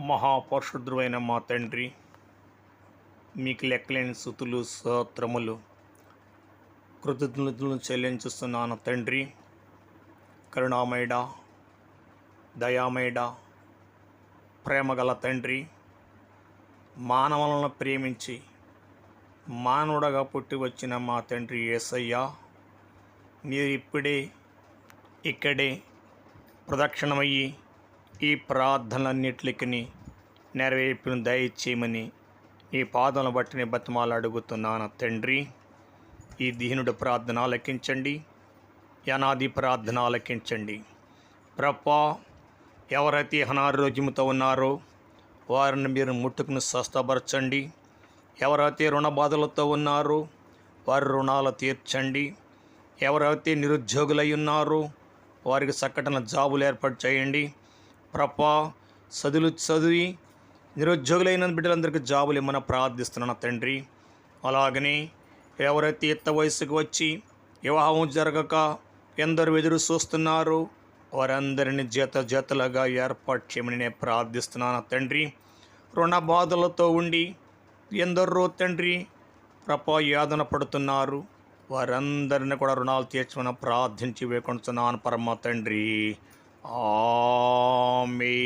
మహాపరిశుద్ధుడైన మా తండ్రి, మీకు లెక్కలేని స్తుతులు స్తోత్రములు కృతజ్ఞతలు చెల్లించుస్తున్నాను తండ్రి. కరుణామయుడ, దయామయుడ, ప్రేమగల తండ్రి, మానవులను ప్రేమించి మానవుడగా పుట్టి వచ్చిన మా తండ్రి యేసయ్య, మీరు ఇక్కడే ప్రదక్షిణమయ్యి ఈ ప్రార్థనలన్నిటికి నెరవేర్పును దయచేయమని ఈ పాదములను బట్టి నేను బతిమాలు అడుగుతున్నాను తండ్రి. ఈ దీనుడి ప్రార్థన ఆలకించండి, అనాది ప్రార్థన ఆలకించండి. ప్రభా, ఎవరైతే అనారోగ్యంతో ఉన్నారో వారిని మీరు ముట్టుకుని స్వస్థపరచండి. ఎవరైతే రుణ బాధలతో ఉన్నారో వారి రుణాలు తీర్చండి. ఎవరైతే నిరుద్యోగులై ఉన్నారో వారికి చక్కటిన జాబులు ఏర్పాటు చేయండి. ప్రభా, చదివి నిరుద్యోగులైన బిడ్డలందరికీ జాబులు ఇమ్మని ప్రార్థిస్తున్నాను తండ్రి. అలాగనే ఎవరైతే ఎత్త వయసుకు వచ్చి వివాహం జరగక ఎందరు ఎదురు చూస్తున్నారో వారందరినీ జతలుగా ఏర్పాటు చేయమని నేను ప్రార్థిస్తున్నాను తండ్రి. రుణ బాధలతో ఉండి ఎందరో తండ్రి ప్రభా యాతన పడుతున్నారు, వారందరినీ కూడా రుణాలు తీర్చమని ప్రార్థించి వేడుకొంటున్నాను పరమ తండ్రి. ఆమేన్.